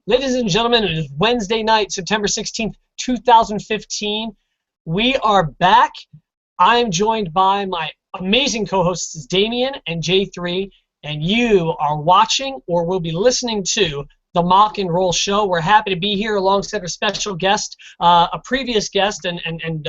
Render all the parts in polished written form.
Ladies and gentlemen, it is Wednesday night, September 16th, 2015. We are back. I am joined by my amazing co-hosts, Damien and J3, and you are watching or will be listening to the Mock and Roll Show. We're happy to be here alongside our special guest, a previous guest, and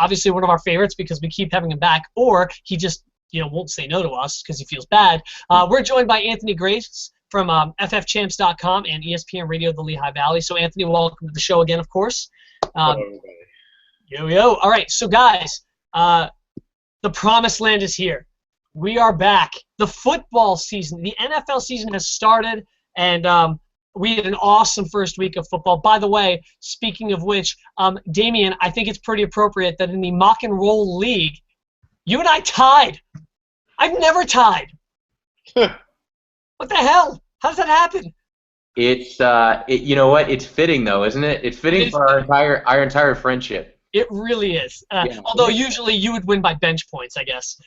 obviously one of our favorites because we keep having him back, or he just won't say no to us because he feels bad. We're joined by Anthony Grace from FFChamps.com and ESPN Radio, the Lehigh Valley. So, Anthony, welcome to the show again, of course. Hello, everybody. Yo. All right, so, guys, the promised land is here. We are back. The football season, the NFL season has started, and we had an awesome first week of football. By the way, speaking of which, Damien, I think it's pretty appropriate that in the Mock and Roll League, you and I tied. I've never tied. What the hell? How does that happen? It's you know what? It's fitting though, isn't it? It's fitting for our entire friendship. It really is. Yeah. Although usually you would win by bench points, I guess.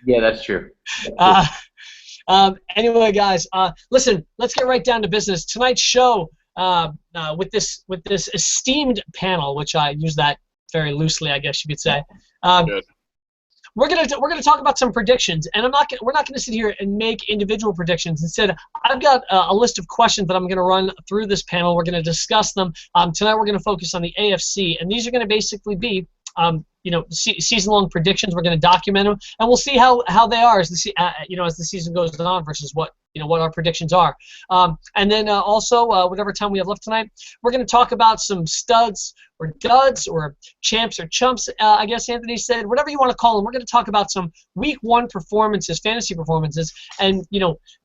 Yeah, that's true. Anyway, guys, listen. Let's get right down to business. Tonight's show with this esteemed panel, which I use that very loosely, I guess you could say. Good. We're gonna talk about some predictions, and we're not gonna sit here and make individual predictions. Instead, I've got a list of questions that I'm gonna run through this panel. We're gonna discuss them. Tonight we're gonna focus on the AFC, and these are gonna basically be season-long predictions. We're gonna document them, and we'll see how they are as the season goes on versus what our predictions are. And then also, whatever time we have left tonight, we're going to talk about some studs or duds or champs or chumps, I guess Anthony said, whatever you want to call them. We're going to talk about some week one performances, fantasy performances, and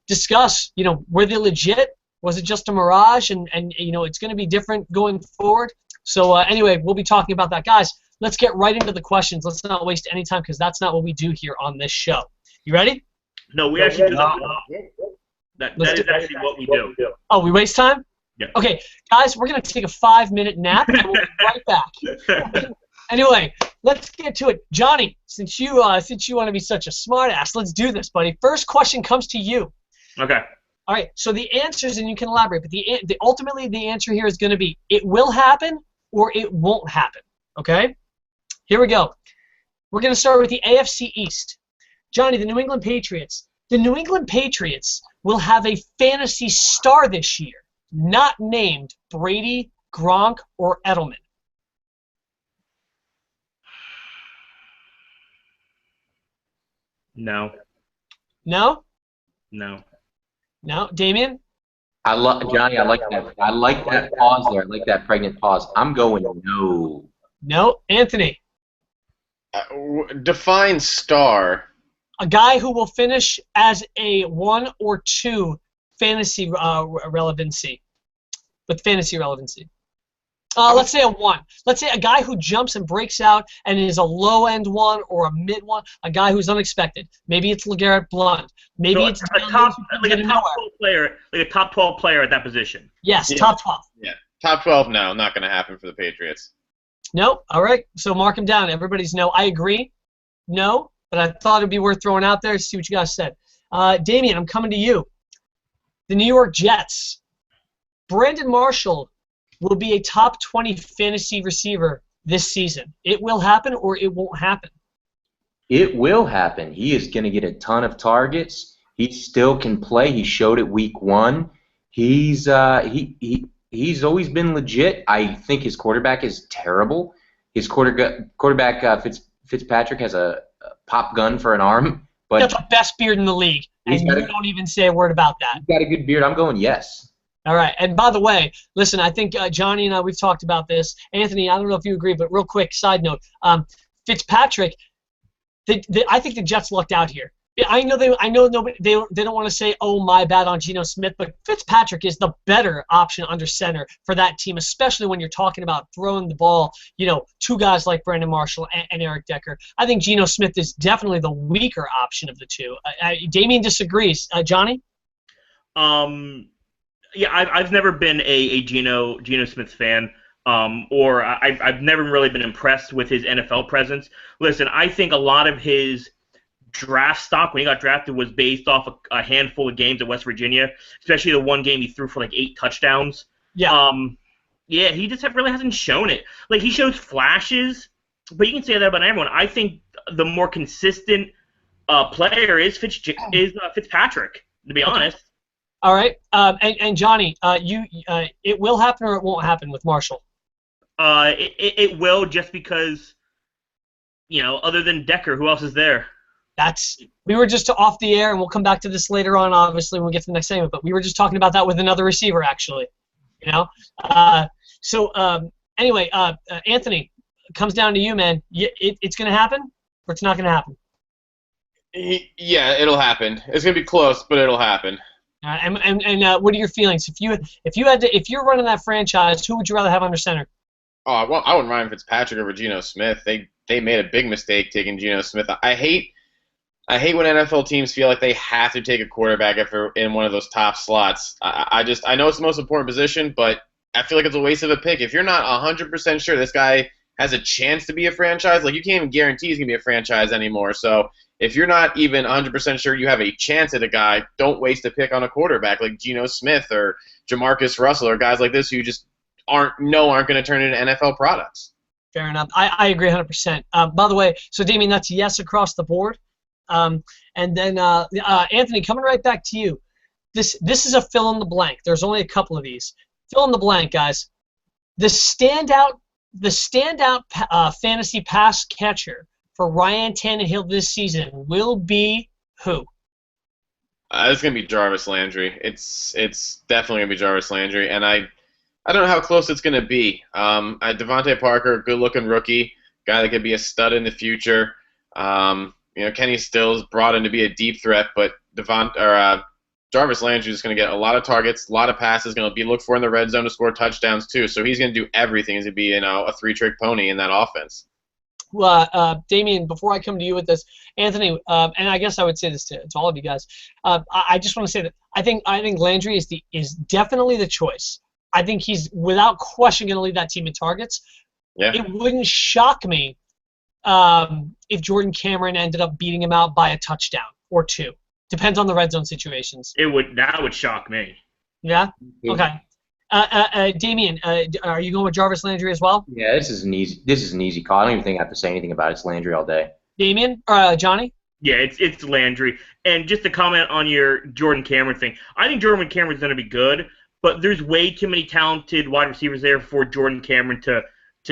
discuss, were they legit? Was it just a mirage? And it's going to be different going forward. So anyway, we'll be talking about that. Guys, let's get right into the questions. Let's not waste any time because that's not what we do here on this show. You ready? No, we actually do that. That is actually what we do. Oh, we waste time? Yeah. Okay, guys, we're going to take a 5-minute nap, and we'll be right back. Anyway, let's get to it. Johnny, since you want to be such a smart-ass, let's do this, buddy. First question comes to you. Okay. All right, so the answers, and you can elaborate, but ultimately the answer here is going to be it will happen or it won't happen, okay? Here we go. We're going to start with the AFC East. Johnny, the New England Patriots. The New England Patriots will have a fantasy star this year, not named Brady, Gronk, or Edelman. No. No? No. No? Damien? Johnny, I like that. I like that pause there. I like that pregnant pause. I'm going no. No? Anthony? Define star. A guy who will finish as a 1 or 2 fantasy relevancy. With fantasy relevancy. Let's say a 1. Let's say a guy who jumps and breaks out and is a low-end 1 or a mid 1. A guy who's unexpected. Maybe it's LeGarrette Blount. Maybe it's a top 12 player, like a top 12 player at that position. Yes, Yeah. top 12. Yeah. Top 12, no. Not going to happen for the Patriots. No? All right. So mark him down. Everybody's no. I agree. No. But I thought it'd be worth throwing out there to see what you guys said. Damien, I'm coming to you. The New York Jets. Brandon Marshall will be a top 20 fantasy receiver this season. It will happen or it won't happen. It will happen. He is going to get a ton of targets. He still can play. He showed it week 1. He's always been legit. I think his quarterback is terrible. His quarterback Fitzpatrick has a pop gun for an arm, but He's got the best beard in the league, and you don't even say a word about that. He's got a good beard. I'm going yes. All right, and by the way, listen, I think Johnny and I, we've talked about this. Anthony, I don't know if you agree, but real quick, side note, Fitzpatrick, I think the Jets lucked out here. I know nobody, they don't want to say, oh, my bad on Geno Smith, but Fitzpatrick is the better option under center for that team, especially when you're talking about throwing the ball, two guys like Brandon Marshall and Eric Decker. I think Geno Smith is definitely the weaker option of the two. Damien disagrees. Johnny? Yeah, I've never been a Geno Smith fan. Or I've never really been impressed with his NFL presence. Listen, I think a lot of his draft stock when he got drafted was based off a handful of games at West Virginia, especially the one game he threw for like 8 touchdowns. Yeah. Yeah, he just really hasn't shown it. Like, he shows flashes, but you can say that about everyone. I think the more consistent player is Fitzpatrick, to be honest. All right. And Johnny, it will happen or it won't happen with Marshall? It will, just because, other than Decker, who else is there? We were just off the air, and we'll come back to this later on, obviously, when we get to the next segment, but we were just talking about that with another receiver, actually. Anyway, Anthony, it comes down to you, man. It's going to happen or it's not going to happen? Yeah, it'll happen. It's going to be close, but it'll happen. And what are your feelings? If you're running that franchise, who would you rather have under center? Oh, well, I wouldn't mind Fitzpatrick over Geno Smith. They made a big mistake taking Geno Smith. I hate when NFL teams feel like they have to take a quarterback if they're in one of those top slots. I know it's the most important position, but I feel like it's a waste of a pick. If you're not 100% sure this guy has a chance to be a franchise, like, you can't even guarantee he's going to be a franchise anymore. So if you're not even 100% sure you have a chance at a guy, don't waste a pick on a quarterback like Geno Smith or Jamarcus Russell or guys like this who you just aren't going to turn into NFL products. Fair enough. I agree 100%. By the way, so Damien, that's yes across the board. And then Anthony, coming right back to you. This is a fill in the blank. There's only a couple of these. Fill in the blank, guys. The standout fantasy pass catcher for Ryan Tannehill this season will be who? It's going to be Jarvis Landry. It's definitely going to be Jarvis Landry, and I don't know how close it's going to be. Devontae Parker, good-looking rookie, guy that could be a stud in the future. Kenny Stills brought in to be a deep threat, but Jarvis Landry is going to get a lot of targets, a lot of passes, going to be looked for in the red zone to score touchdowns too. So he's going to do everything. He's going to be a 3-trick pony in that offense. Well, Damien, before I come to you with this, Anthony, and I guess I would say this to all of you guys. I just want to say that I think Landry is definitely the choice. I think he's without question going to lead that team in targets. Yeah. It wouldn't shock me if Jordan Cameron ended up beating him out by a touchdown or 2. Depends on the red zone situations. That would shock me. Yeah? Okay. Damien, are you going with Jarvis Landry as well? Yeah, this is an easy call. I don't even think I have to say anything about it. It's Landry all day. Damien? Or Johnny? Yeah, it's Landry. And just to comment on your Jordan Cameron thing, I think Jordan Cameron's going to be good, but there's way too many talented wide receivers there for Jordan Cameron to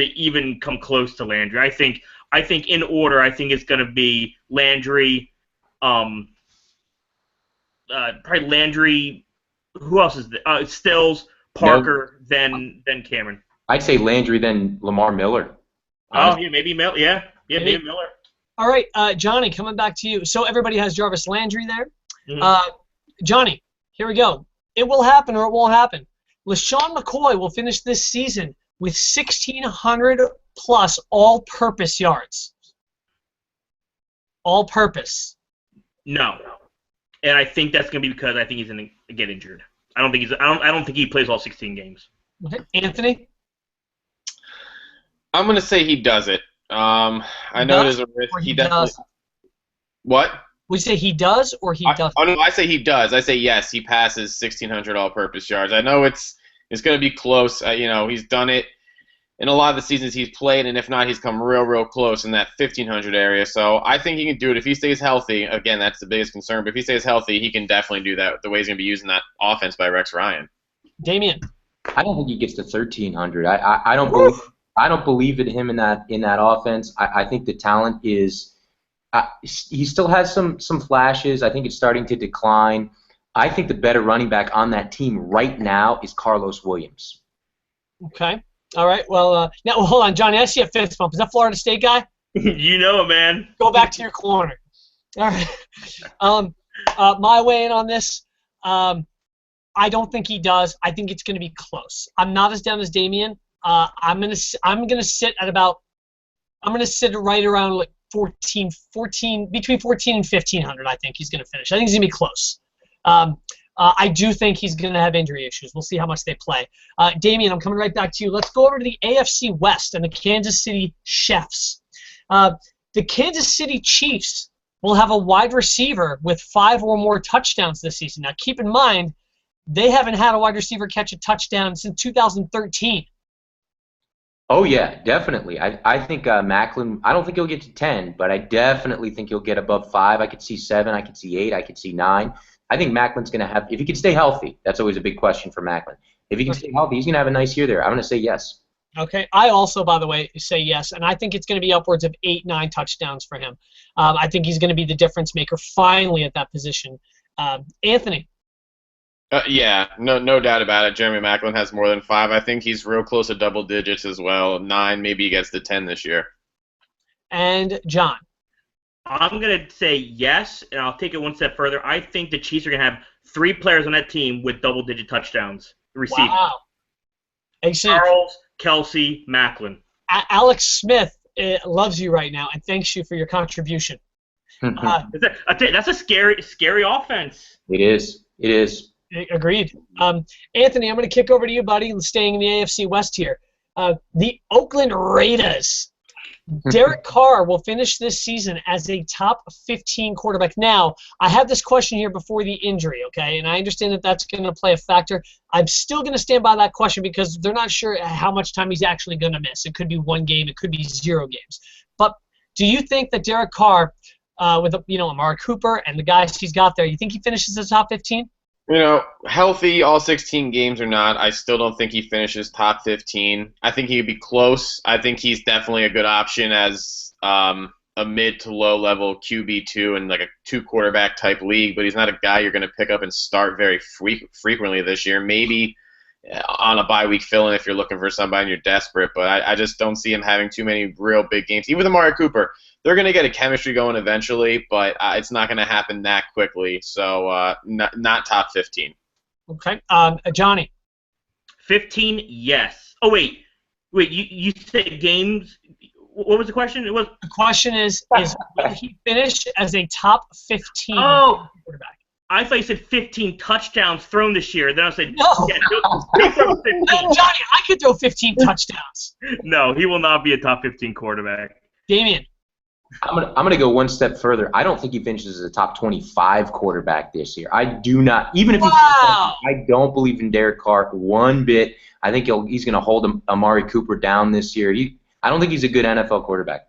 even come close to Landry. I think in order, I think it's going to be Landry, probably Landry. Who else is there? Stills, Parker, then Cameron. I'd say Landry, then Lamar Miller. Oh, yeah, maybe Miller. Yeah, maybe Miller. All right, Johnny, coming back to you. So everybody has Jarvis Landry there. Mm-hmm. Johnny, here we go. It will happen or it won't happen. LaShawn McCoy will finish this season with 1,600-plus all-purpose yards. All-purpose. No, and I think that's going to be because I think he's going to get injured. I don't think he plays all 16 games. Okay. Anthony? I'm going to say he does it. I know there's a risk. He definitely does. What? Would you say he does or he doesn't? Oh, no, I say he does. I say yes, he passes 1,600 all-purpose yards. I know it's going to be close. He's done it in a lot of the seasons he's played, and if not, he's come real close in that 1,500 area. So I think he can do it if he stays healthy. Again, that's the biggest concern. But if he stays healthy, he can definitely do that the way he's going to be using that offense by Rex Ryan. Damien? I don't think he gets to 1,300. I don't believe in him in that offense. I think the talent is he still has some flashes. I think it's starting to decline. I think the better running back on that team right now is Carlos Williams. Okay. All right. Well, now hold on, Johnny. I see a fist bump. Is that Florida State guy? You know it, man. Go back to your corner. All right. My way in on this. I don't think he does. I think it's going to be close. I'm not as down as Damien. I'm gonna sit right around like 14 between 14 and 1,500. I think he's gonna finish. I think he's gonna be close. I do think he's gonna have injury issues. We'll see how much they play. Damien, I'm coming right back to you. Let's go over to the AFC West and the Kansas City Chiefs. The Kansas City Chiefs will have a wide receiver with 5 or more touchdowns this season. Now, keep in mind, they haven't had a wide receiver catch a touchdown since 2013. Oh, yeah, definitely. I think Macklin, I don't think he'll get to 10, but I definitely think he'll get above 5. I could see 7, I could see 8, I could see 9. I think Macklin's going to have, if he can stay healthy, that's always a big question for Macklin. If he can stay healthy, he's going to have a nice year there. I'm going to say yes. Okay. I also, by the way, say yes, and I think it's going to be upwards of 8, 9 touchdowns for him. I think he's going to be the difference maker finally at that position. Anthony? Yeah, no doubt about it. Jeremy Macklin has more than 5. I think he's real close to double digits as well. 9, maybe he gets to 10 this year. And John? I'm going to say yes, and I'll take it one step further. I think the Chiefs are going to have 3 players on that team with double-digit touchdowns receiving. Wow. Charles, Kelsey, Macklin. Alex Smith loves you right now and thanks you for your contribution. That's a scary offense. It is. It is. Agreed. Anthony, I'm going to kick over to you, buddy, staying in the AFC West here. The Oakland Raiders. Derek Carr will finish this season as a top 15 quarterback. Now, I have this question here before the injury, okay, and I understand that that's going to play a factor. I'm still going to stand by that question because they're not sure how much time he's actually going to miss. It could be 1 game. It could be 0 games. But do you think that Derek Carr, with Amari Cooper and the guys he's got there, you think he finishes the top 15? Healthy, all 16 games or not, I still don't think he finishes top 15. I think he'd be close. I think he's definitely a good option as a mid to low level QB2 in like a 2-quarterback type league, but he's not a guy you're going to pick up and start very frequently this year. Maybe on a bye week fill-in if you're looking for somebody and you're desperate, but I just don't see him having too many real big games. Even with Amari Cooper, they're going to get a chemistry going eventually, but it's not going to happen that quickly. So not top 15. Okay. Johnny? 15, yes. Oh, wait. You said games. What was the question? The question is will he finish as a top 15 quarterback? I thought you said 15 touchdowns thrown this year. Then I said, no. Yeah, he'll throw 15. No, Johnny, I could throw 15 touchdowns. No, he will not be a top 15 quarterback. Damian? I'm gonna go one step further. I don't think he finishes as a top 25 quarterback this year. I do not. Even if I don't believe in Derek Carr one bit. I think he's gonna hold Amari Cooper down this year. I don't think he's a good NFL quarterback.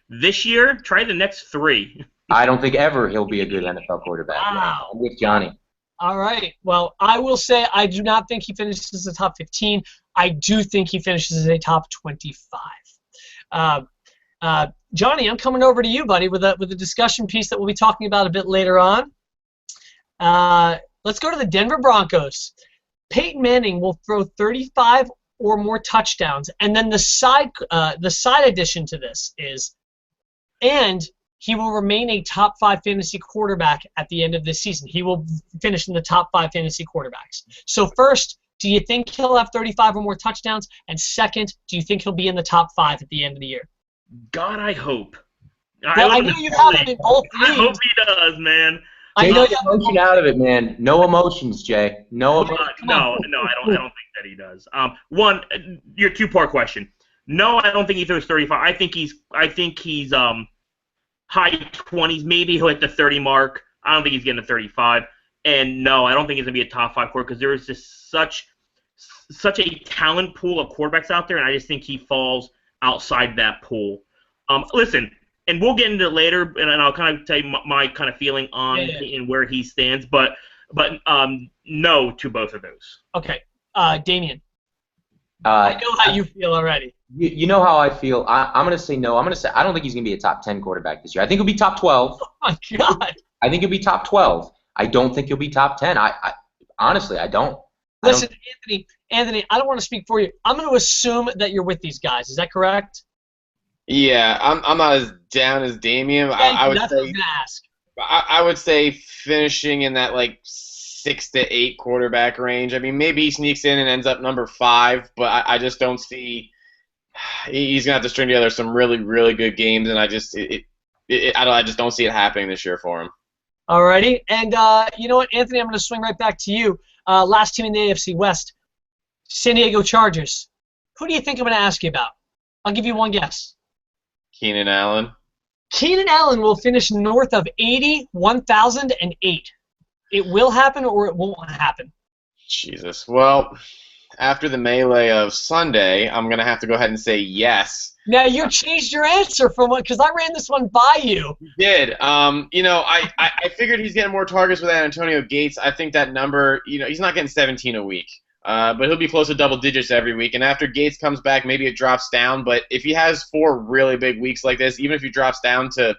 This year, try the next 3. I don't think ever he'll be a good NFL quarterback. Wow. I'm with Johnny. All right. Well, I will say I do not think he finishes as a top 15. I do think he finishes as a top 25. Johnny, I'm coming over to you, buddy, with a discussion piece that we'll be talking about a bit later on. Let's go to the Denver Broncos. Peyton Manning will throw 35 or more touchdowns, and then the side addition to this is, and he will remain a top 5 fantasy quarterback at the end of this season. He will finish in the top 5 fantasy quarterbacks. So first, do you think he'll have 35 or more touchdowns? And second, do you think he'll be in the top 5 at the end of the year? God, I hope. I know you have him in both leagues. I hope he does, man. Take the emotion out of it, man. No emotions, Jay. No emotions. No, I don't think that he does. One, your 2-part question. No, I don't think he throws 35. I think he's high 20s. Maybe he'll hit the 30 mark. I don't think he's getting to 35. And no, I don't think he's gonna be a top 5 quarterback because there is just such a talent pool of quarterbacks out there, and I just think he falls outside that pool. Listen, and we'll get into it later, and I'll kind of tell you my kind of feeling on and where he stands, but no to both of those. Okay, Damian. I know how you feel already. You know how I feel. I'm going to say no. I'm going to say I don't think he's going to be a top 10 quarterback this year. I think he'll be top 12. Oh, my God. I think he'll be top 12. I don't think he'll be top 10. Honestly, I don't. Listen, Anthony, I don't want to speak for you. I'm going to assume that you're with these guys. Is that correct? Yeah, I'm not as down as Damian. I would that's say, what I was going to ask. I would say finishing in that like 6 to 8 quarterback range. I mean, maybe he sneaks in and ends up number 5, but I just don't see. He's gonna have to string together some really, really good games, and I just don't see it happening this year for him. Alrighty, and you know what, Anthony, I'm going to swing right back to you. Last team in the AFC West, San Diego Chargers. Who do you think I'm going to ask you about? I'll give you one guess. Keenan Allen. Keenan Allen will finish north of 80, 1,008. It will happen or it won't happen. Jesus. Well, after the melee of Sunday, I'm going to have to go ahead and say yes. Now, you changed your answer from what, because I ran this one by you. You did. I figured he's getting more targets with Antonio Gates. I think that number, he's not getting 17 a week. But he'll be close to double digits every week. And after Gates comes back, maybe it drops down. But if he has 4 really big weeks like this, even if he drops down to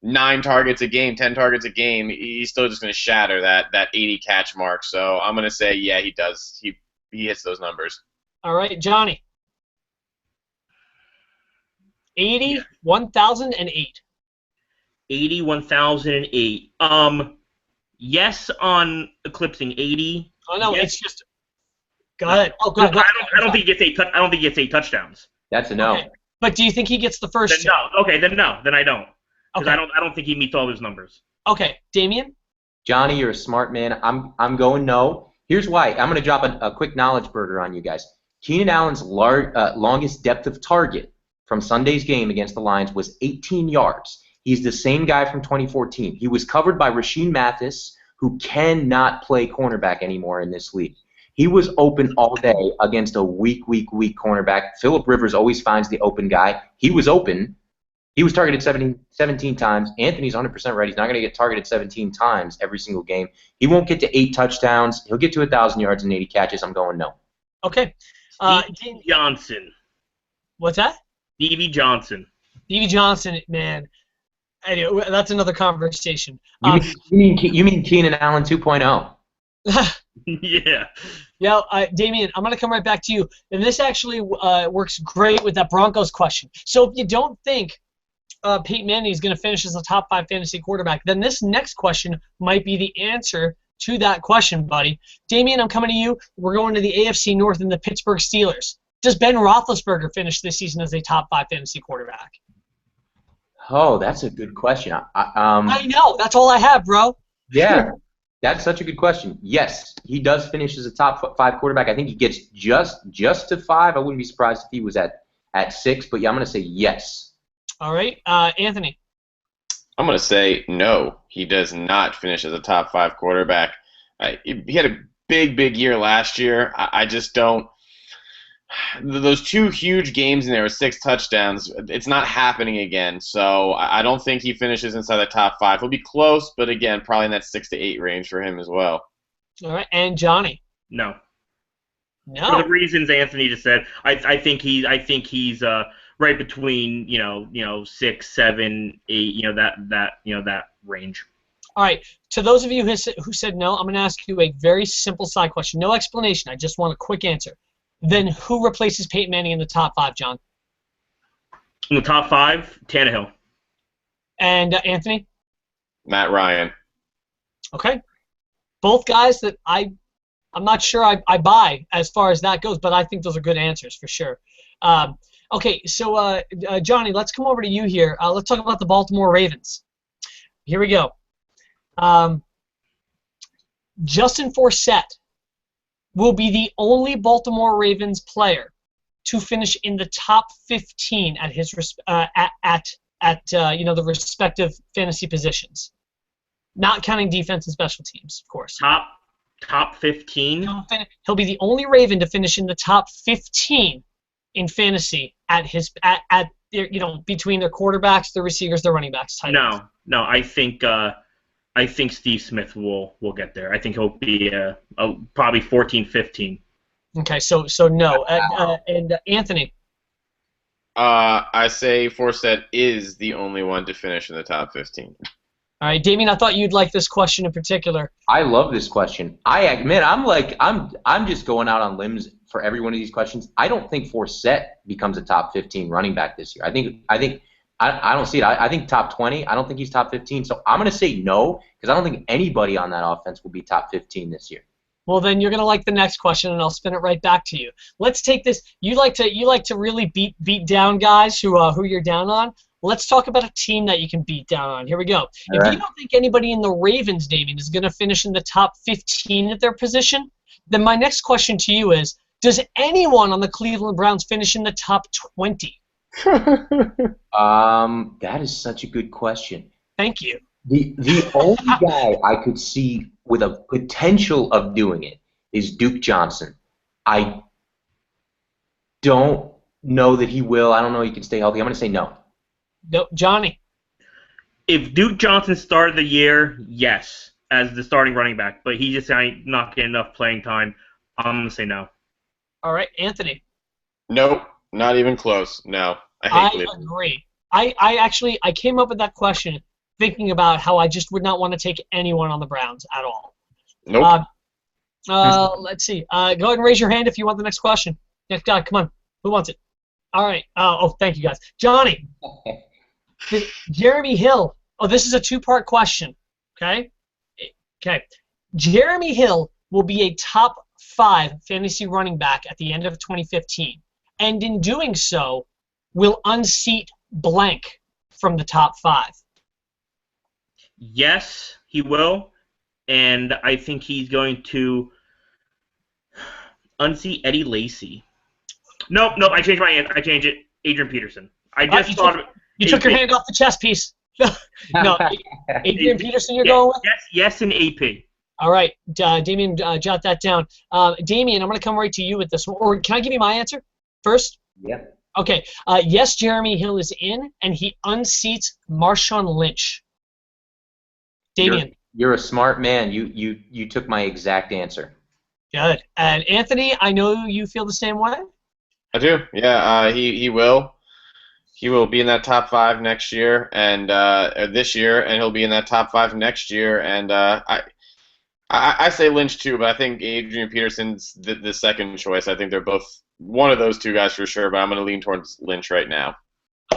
9 targets a game, 10 targets a game, he's still just going to shatter that 80 catch mark. So I'm going to say, yeah, he does. He hits those numbers. All right, Johnny. 80, 1,008. 80, 1,008. Yes on eclipsing 80. Oh no, yes. it's just. Go ahead. Oh, go ahead. I don't think he gets 8. I don't think he gets 8 touchdowns. That's a no. Okay. But do you think he gets the first? Then no. Okay, then no. Then I don't. Because Okay. I don't think he meets all those numbers. Okay, Damien. Johnny, you're a smart man. I'm going no. Here's why. I'm going to drop a quick knowledge burger on you guys. Keenan Allen's longest depth of target from Sunday's game against the Lions was 18 yards. He's the same guy from 2014. He was covered by Rasheed Mathis, who cannot play cornerback anymore in this league. He was open all day against a weak cornerback. Phillip Rivers always finds the open guy. He was open. He was targeted 17 times. Anthony's 100% right. He's not going to get targeted 17 times every single game. He won't get to 8 touchdowns. He'll get to 1,000 yards and 80 catches. I'm going no. Okay. Stevie Johnson. What's that? Stevie Johnson. Stevie Johnson, man. Anyway, that's another conversation. You mean Keenan Allen 2.0? Yeah. Yeah, Damien, I'm going to come right back to you. And this actually works great with that Broncos question. So if you don't think Peyton Manning is going to finish as a top 5 fantasy quarterback, then this next question might be the answer to that question, buddy. Damien, I'm coming to you. We're going to the AFC North and the Pittsburgh Steelers. Does Ben Roethlisberger finish this season as a top 5 fantasy quarterback? Oh, that's a good question. I know. That's all I have, bro. Yeah, that's such a good question. Yes, he does finish as a top 5 quarterback. I think he gets just to 5. I wouldn't be surprised if he was at 6. But yeah, I'm going to say yes. All right, Anthony. I'm going to say no. He does not finish as a top 5 quarterback. He had a big year last year. I just don't. Those 2 huge games in there with 6 touchdowns, it's not happening again. So I don't think he finishes inside the top 5. He'll be close, but again, probably in that 6 to 8 range for him as well. All right, and Johnny. No. No. For the reasons Anthony just said, I think he's right between 6, 7, 8, that range. All right. To those of you who said no, I'm going to ask you a very simple side question. No explanation. I just want a quick answer. Then who replaces Peyton Manning in the top 5, John? In the top 5, Tannehill. And Anthony? Matt Ryan. Okay. Both guys that I'm not sure I buy as far as that goes, but I think those are good answers for sure. Okay, so Johnny, let's come over to you here. Let's talk about the Baltimore Ravens. Here we go. Justin Forsett will be the only Baltimore Ravens player to finish in the top 15 at his the respective fantasy positions, not counting defense and special teams, of course. Top 15. He'll be the only Raven to finish in the top 15 in fantasy at between their quarterbacks, their receivers, their running backs. No, I think Steve Smith will get there. I think he'll be probably 14, 15. Okay, so no. And Anthony? I say Forsett is the only one to finish in the top 15. All right, Damien, I thought you'd like this question in particular. I love this question. I admit, I'm just going out on limbs for every one of these questions. I don't think Forsett becomes a top 15 running back this year. I don't see it. I think top 20. I don't think he's top 15. So I'm going to say no because I don't think anybody on that offense will be top 15 this year. Well, then you're going to like the next question, and I'll spin it right back to you. Let's take this. You like to really beat down guys who you're down on. Let's talk about a team that you can beat down on. Here we go. If you don't think anybody in the Ravens, Damien, is going to finish in the top 15 at their position, then my next question to you is, does anyone on the Cleveland Browns finish in the top 20? That is such a good question. Thank you. The only guy I could see with a potential of doing it is Duke Johnson. I don't know that he will. I don't know he can stay healthy. I'm going to say no. No, Johnny. If Duke Johnson started the year, yes, as the starting running back, but he just ain't not getting enough playing time. I'm going to say no. All right, Anthony. Nope, not even close. No, I hate I Cleveland. agree. I came up with that question thinking about how I just would not want to take anyone on the Browns at all. Nope. Let's see. Go ahead and raise your hand if you want the next question. Next guy, come on. Who wants it? All right. Thank you guys. Johnny. Jeremy Hill. Oh, this is a two-part question. Okay. Jeremy Hill will be a top 5 fantasy running back at the end of 2015, and in doing so, will unseat blank from the top 5. Yes, he will, and I think he's going to unseat Eddie Lacy. Nope, I changed my answer. I changed it. Adrian Peterson. I just thought of it. You took your hand off the chess piece. No, Adrian Peterson you're going with? Yes, and AP. All right, Damien, jot that down. Damien, I'm going to come right to you with this one. Or can I give you my answer first? Yeah. Okay. Yes, Jeremy Hill is in, and he unseats Marshawn Lynch. Damien. You're a smart man. You took my exact answer. Good. And Anthony, I know you feel the same way? I do. Yeah, he will. He will be in that top 5 next year and this year, and he'll be in that top 5 next year. And I say Lynch too, but I think Adrian Peterson's the second choice. I think they're both one of those two guys for sure, but I'm going to lean towards Lynch right now.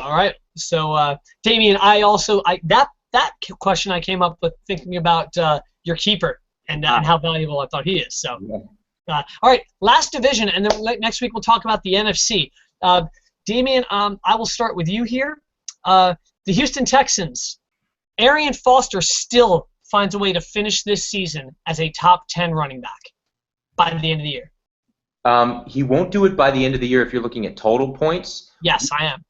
All right. So, Damien, that question I came up with thinking about your keeper and how valuable I thought he is. So, all right, last division, and then next week we'll talk about the NFC. Damien, I will start with you here. The Houston Texans. Arian Foster still finds a way to finish this season as a top 10 running back by the end of the year. He won't do it by the end of the year if you're looking at total points. Yes, I am.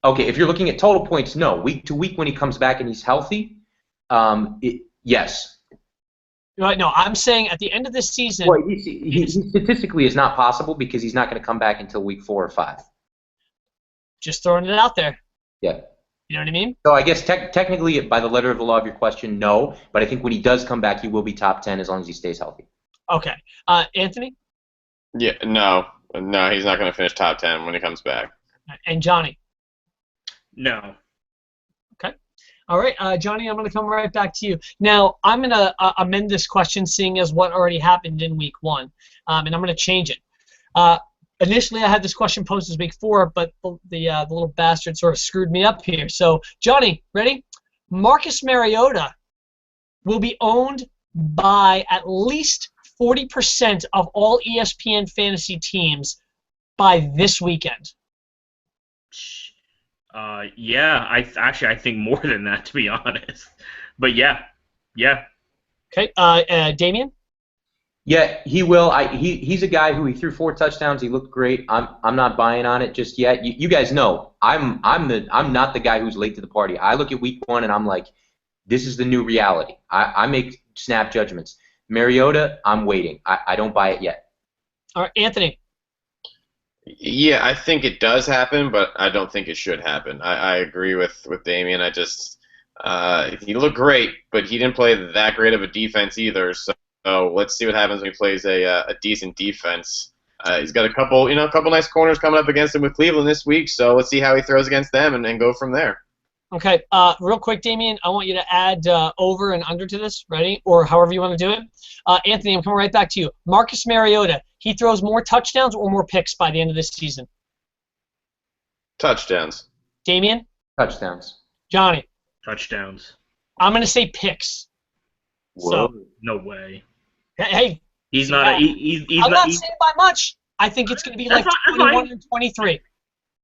Okay, if you're looking at total points, no. Week to week when he comes back and he's healthy, yes. No, I'm saying at the end of this season. Well, he statistically is not possible because he's not going to come back until week 4 or 5. Just throwing it out there. Yeah. You know what I mean? So I guess technically, by the letter of the law of your question, no. But I think when he does come back, he will be top 10 as long as he stays healthy. Okay. Anthony? Yeah, no, he's not going to finish top 10 when he comes back. And Johnny? No. Okay. All right, Johnny, I'm going to come right back to you. Now, I'm going to amend this question, seeing as what already happened in week 1, and I'm going to change it. Initially, I had this question posed as week 4, but the little bastard sort of screwed me up here. So, Johnny, ready? Marcus Mariota will be owned by at least 40% of all ESPN fantasy teams by this weekend. Yeah, I think more than that, to be honest. But yeah. Okay, Damien? Yeah, he will. He's a guy who he threw 4 touchdowns. He looked great. I'm not buying on it just yet. You guys know I'm not the guy who's late to the party. I look at week 1 and I'm like, this is the new reality. I make snap judgments. Mariota, I'm waiting. I don't buy it yet. All right, Anthony. Yeah, I think it does happen, but I don't think it should happen. I agree with Damien. He looked great, but he didn't play that great of a defense either. So let's see what happens when he plays a decent defense. He's got a couple nice corners coming up against him with Cleveland this week. So let's see how he throws against them and go from there. Okay, real quick, Damien, I want you to add over and under to this, ready? Or however you want to do it. Anthony, I'm coming right back to you. Marcus Mariota, he throws more touchdowns or more picks by the end of this season? Touchdowns. Damien? Touchdowns. Johnny? Touchdowns. I'm going to say picks. Whoa. So, No way. Hey. He's not. I'm not saying by much. I think it's going to be like 21 and 23.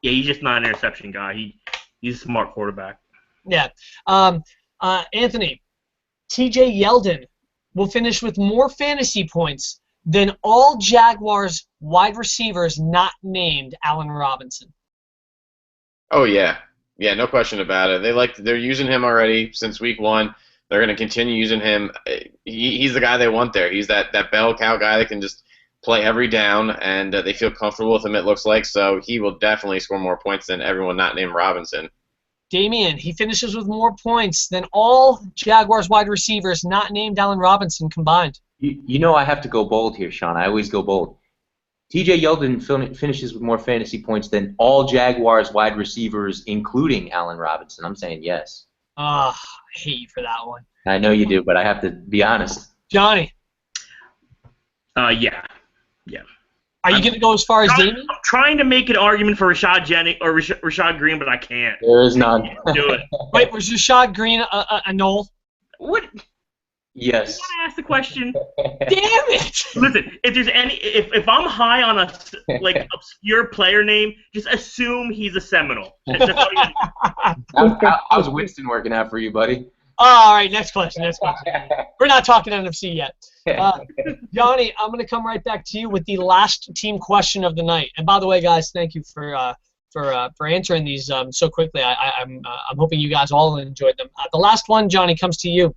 Yeah, he's just not an interception guy. He's a smart quarterback. Yeah. Anthony, TJ Yeldon will finish with more fantasy points than all Jaguars wide receivers not named Allen Robinson. Oh yeah, yeah, no question about it. They're using him already since week 1. They're going to continue using him. He's the guy they want there. He's that bell cow guy that can just play every down, and they feel comfortable with him. It looks like so he will definitely score more points than everyone not named Robinson. Damian, he finishes with more points than all Jaguars wide receivers not named Allen Robinson combined. You know I have to go bold here, Sean. I always go bold. T.J. Yeldon finishes with more fantasy points than all Jaguars wide receivers, including Allen Robinson. I'm saying yes. I hate you for that one. I know you do, but I have to be honest. Johnny. Yeah. Are you going to go as far as Damian? I'm trying to make an argument for Rashad Jennings or Rashad Green, but I can't. There is none. Do it. Wait, was Rashad Green a null? What? Yes. You want to ask the question? Damn it! Listen, if there's if I'm high on a obscure player name, just assume he's a Seminole. That's all you How's Winston working out for you, buddy? All right, next question. We're not talking NFC yet. Johnny, I'm going to come right back to you with the last team question of the night. And by the way, guys, thank you for answering these so quickly. I'm hoping you guys all enjoyed them. The last one, Johnny, comes to you.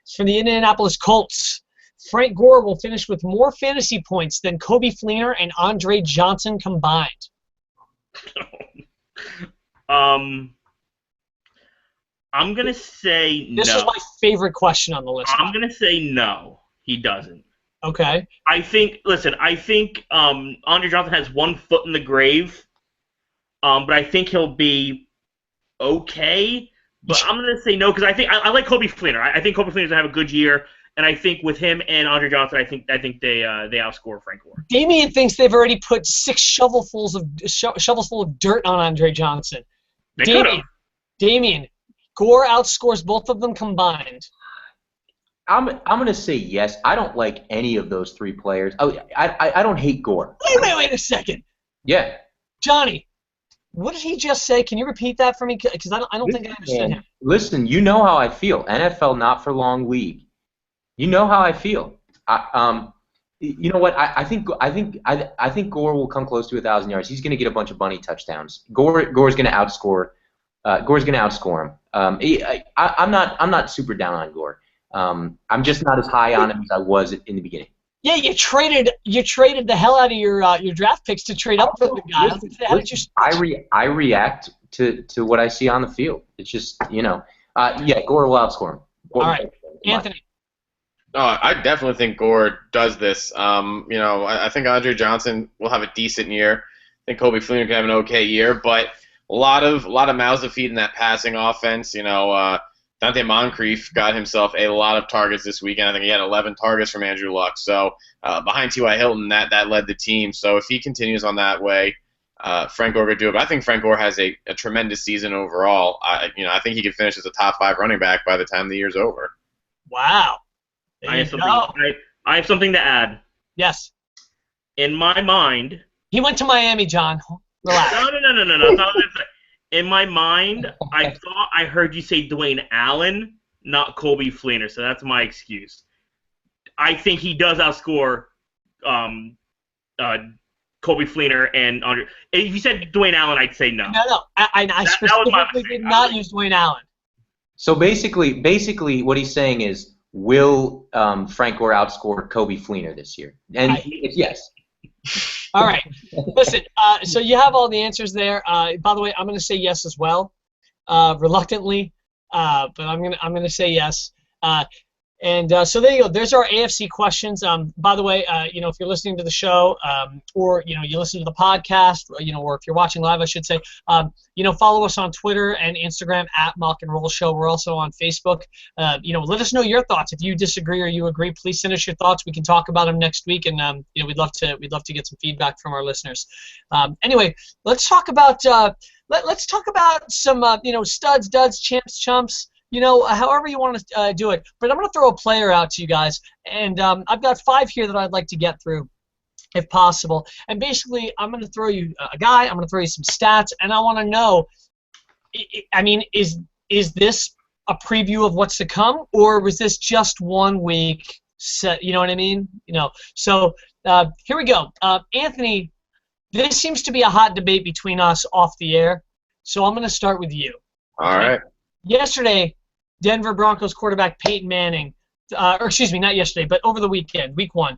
It's from the Indianapolis Colts. Frank Gore will finish with more fantasy points than Coby Fleener and Andre Johnson combined. I'm going to say no. This is my favorite question on the list. I'm going to say no, he doesn't. Okay. I think Andre Johnson has one foot in the grave, but I think he'll be okay. But I'm going to say no because I like Coby Fleener. I think Coby Fleener's going to have a good year, and I think with him and Andre Johnson, I think they outscore Frank Gore. Damian thinks they've already put 6 shovels full of dirt on Andre Johnson. Damian, Gore outscores both of them combined. I'm gonna say yes. I don't like any of those 3 players. I don't hate Gore. Wait a second. Yeah. Johnny, what did he just say? Can you repeat that for me? Because I don't think I understood him. Listen, you know how I feel. NFL not for long league. You know how I feel. You know what? I think Gore will come close to 1,000 yards. He's gonna get a bunch of bunny touchdowns. Gore's gonna outscore. Gore's gonna outscore him. I'm not super down on Gore. I'm just not as high on him as I was in the beginning. Yeah, you traded the hell out of your draft picks to trade up for the guy. I react to what I see on the field. It's just Gore will outscore him. All right, Anthony. I definitely think Gore does this. I think Andre Johnson will have a decent year. I think Coby Fleener can have an okay year, but a lot of mouths to feed in that passing offense. Dante Moncrief got himself a lot of targets this weekend. I think he had 11 targets from Andrew Luck. So behind T.Y. Hilton, that led the team. So if he continues on that way, Frank Gore could do it. But I think Frank Gore has a tremendous season overall. I think he could finish as a top 5 running back by the time the year's over. Wow. I have something to add. Yes. In my mind. He went to Miami, John. Relax. No. That's not what I'm saying. In my mind, I thought I heard you say Dwayne Allen, not Coby Fleener, so that's my excuse. I think he does outscore Coby Fleener and Andre. If you said Dwayne Allen, I'd say no. No. I specifically did not use Dwayne Allen. So basically, what he's saying is, will Frank Gore outscore Coby Fleener this year? And it's yes. All right. Listen, so you have all the answers there. By the way, I'm going to say yes as well, reluctantly, but I'm going to say yes. So there you go. There's our AFC questions. By the way, if you're listening to the show, or you listen to the podcast, or if you're watching live, I should say, follow us on Twitter and Instagram at Mock and Roll Show. We're also on Facebook. Let us know your thoughts. If you disagree or you agree, please send us your thoughts. We can talk about them next week, and we'd love to get some feedback from our listeners. Anyway, let's talk about some studs, duds, champs, chumps. However you want to do it. But I'm going to throw a player out to you guys, and I've got 5 here that I'd like to get through, if possible. And basically, I'm going to throw you a guy, I'm going to throw you some stats, and I want to know, is this a preview of what's to come, or was this just 1 week set? You know what I mean? So here we go. Anthony, this seems to be a hot debate between us off the air. So I'm going to start with you. All right. Yesterday, Denver Broncos quarterback Peyton Manning, or excuse me, not yesterday, but over the weekend, week 1,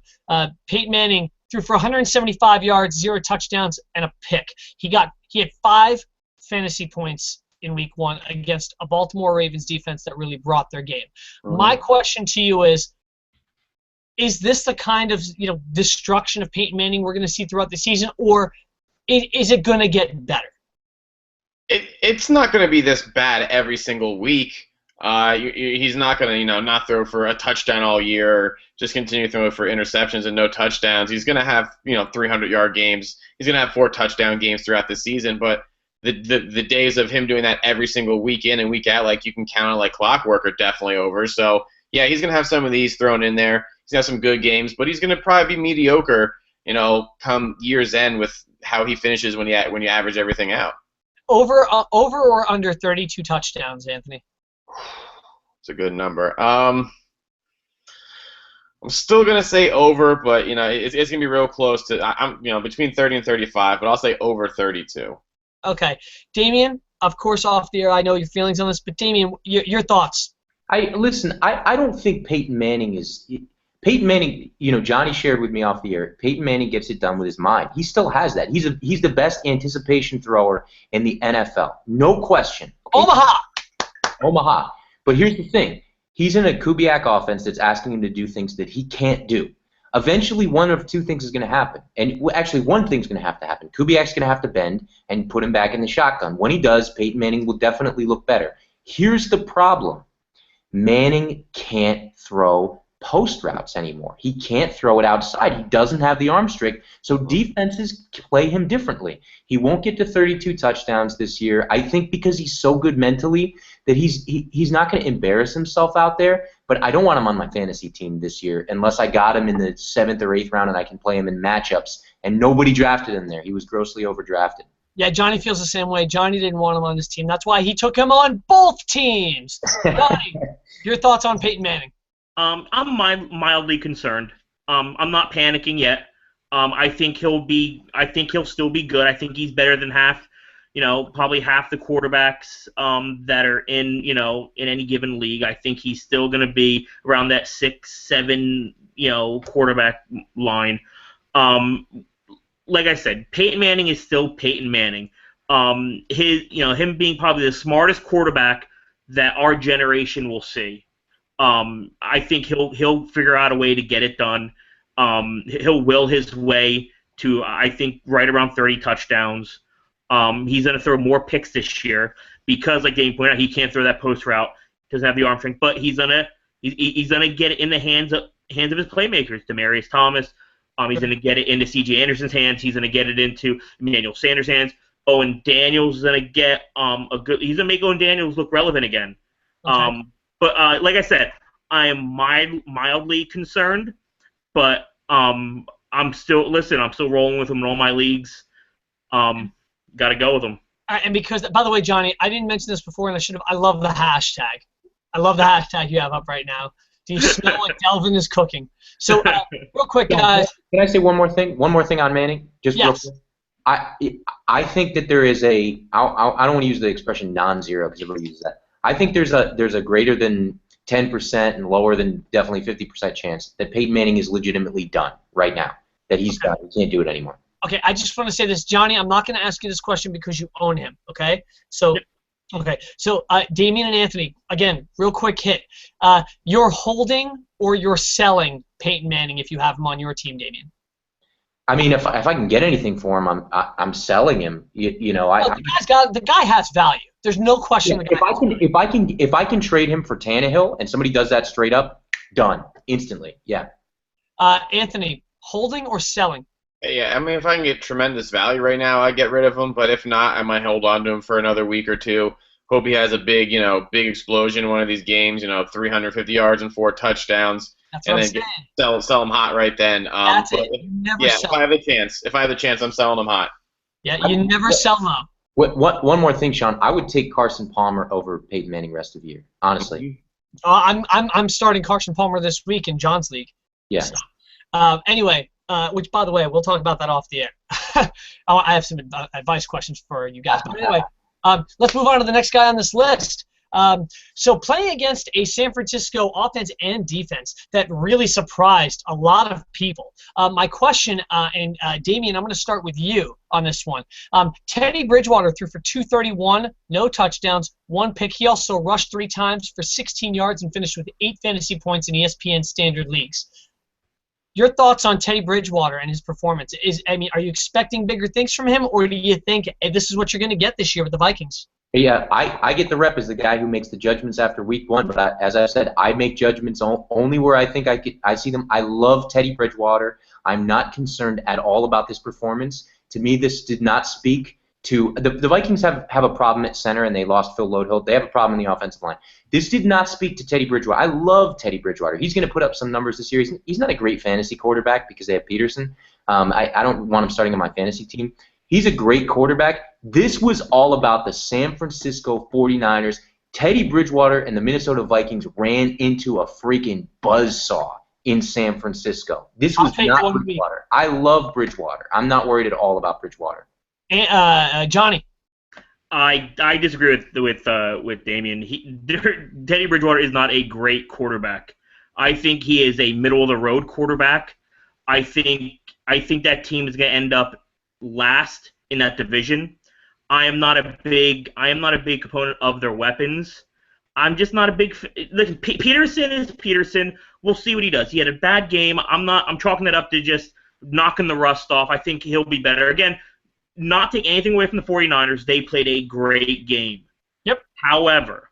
Peyton Manning threw for 175 yards, 0 touchdowns, and a pick. He had 5 fantasy points in week 1 against a Baltimore Ravens defense that really brought their game. My question to you is this the kind of destruction of Peyton Manning we're going to see throughout the season, or is it going to get better? It's not going to be this bad every single week. He's not going to, not throw for a touchdown all year, just continue throwing for interceptions and no touchdowns. He's going to have, 300-yard games. He's going to have 4 touchdown games throughout the season, but the days of him doing that every single week in and week out, like you can count on like clockwork, are definitely over. So, yeah, he's going to have some of these thrown in there. He's going to have some good games, but he's going to probably be mediocre, come year's end with how he finishes when you average everything out. Over or under 32 touchdowns, Anthony? It's a good number. I'm still gonna say over, but it's gonna be real close to. I'm between 30 and 35, but I'll say over 32. Okay, Damien. Of course, off the air, I know your feelings on this, but Damien, your thoughts. I don't think Peyton Manning is. Peyton Manning, Johnny shared with me off the air, Peyton Manning gets it done with his mind. He still has that. He's the best anticipation thrower in the NFL. No question. Omaha. But here's the thing. He's in a Kubiak offense that's asking him to do things that he can't do. Eventually, one of 2 things is going to happen. And actually, one thing's going to have to happen. Kubiak's going to have to bend and put him back in the shotgun. When he does, Peyton Manning will definitely look better. Here's the problem. Manning can't throw post routes anymore. He can't throw it outside. He doesn't have the arm strength, so defenses play him differently. He won't get to 32 touchdowns this year, I think, because he's so good mentally that he's not going to embarrass himself out there, but I don't want him on my fantasy team this year unless I got him in the 7th or 8th round and I can play him in matchups, and nobody drafted him there. He was grossly overdrafted. Yeah, Johnny feels the same way. Johnny didn't want him on his team. That's why he took him on both teams. Johnny, your thoughts on Peyton Manning? I'm mildly concerned. I'm not panicking yet. I think he'll still be good. I think he's better than probably half the quarterbacks that are in any given league. I think he's still going to be around that 6-7 quarterback line. Like I said, Peyton Manning is still Peyton Manning. Him being probably the smartest quarterback that our generation will see. I think he'll figure out a way to get it done. He'll will his way to, I think, right around 30 touchdowns. He's going to throw more picks this year because, like Dane pointed out, he can't throw that post route, doesn't have the arm strength. But he's gonna get it in the hands of his playmakers, Demaryius Thomas. He's going to get it into C.J. Anderson's hands. He's going to get it into Emmanuel Sanders' hands. Owen Daniels is going to get he's going to make Owen Daniels look relevant again. Okay. But like I said, I am mildly concerned, but I'm still rolling with him in all my leagues. Got to go with him. And because, by the way, Johnny, I didn't mention this before, and I love the hashtag. I love the hashtag you have up right now. Do you smell what Delvin is cooking? So, real quick, guys. Can I say one more thing? One more thing on Manning? Just yes. Real quick. I think that there is I don't want to use the expression non-zero because everybody uses that. I think there's a greater than 10% and lower than definitely 50% chance that Peyton Manning is legitimately done right now. That he's done. He can't do it anymore. Okay, I just want to say this, Johnny. I'm not going to ask you this question because you own him. Okay, so. Okay, so Damien and Anthony, again, real quick hit. You're holding or you're selling Peyton Manning if you have him on your team, Damien? I mean, if I can get anything for him, I'm selling him. The guy has value. There's no question. Yeah, if I can trade him for Tannehill and somebody does that straight up, done instantly. Yeah. Anthony, holding or selling? Yeah, I mean, if I can get tremendous value right now, I'd get rid of him. But if not, I might hold on to him for another week or two. Hope he has a big explosion in one of these games. 350 yards and 4 touchdowns. That's what and then sell him hot right then. That's it. You never sell. If I have the chance, I'm selling him hot. Yeah, you never sell them. One more thing, Sean. I would take Carson Palmer over Peyton Manning rest of the year. Honestly. I'm starting Carson Palmer this week in John's league. Yeah. So, anyway. Which, by the way, we'll talk about that off the air. I have some advice questions for you guys. But anyway, Let's move on to the next guy on this list. So playing against a San Francisco offense and defense that really surprised a lot of people. My question, and Damian, I'm going to start with you on this one. Teddy Bridgewater threw for 231, no touchdowns, 1 pick. He also rushed 3 times for 16 yards and finished with 8 fantasy points in ESPN standard leagues. Your thoughts on Teddy Bridgewater and his performance? Are you expecting bigger things from him, or do you think this is what you're going to get this year with the Vikings? Yeah, I get the rep as the guy who makes the judgments after week 1, but as I said, I make judgments only where I think I see them. I love Teddy Bridgewater. I'm not concerned at all about this performance. To me, this did not speak to the Vikings have a problem at center, and they lost Phil Lodehill. They have a problem in the offensive line. This did not speak to Teddy Bridgewater. I love Teddy Bridgewater. He's going to put up some numbers this year. He's not a great fantasy quarterback because they have Peterson. I don't want him starting on my fantasy team. He's a great quarterback. This was all about the San Francisco 49ers. Teddy Bridgewater and the Minnesota Vikings ran into a freaking buzzsaw in San Francisco. This was not Bridgewater. I love Bridgewater. I'm not worried at all about Bridgewater. Johnny. I disagree with Damian. Teddy Bridgewater is not a great quarterback. I think he is a middle-of-the-road quarterback. I think that team is going to end up last in that division. I am not a big component of their weapons. I'm just not a big. Listen, Peterson is Peterson. We'll see what he does. He had a bad game. I'm chalking that up to just knocking the rust off. I think he'll be better. Again, not take anything away from the 49ers. They played a great game. Yep. However,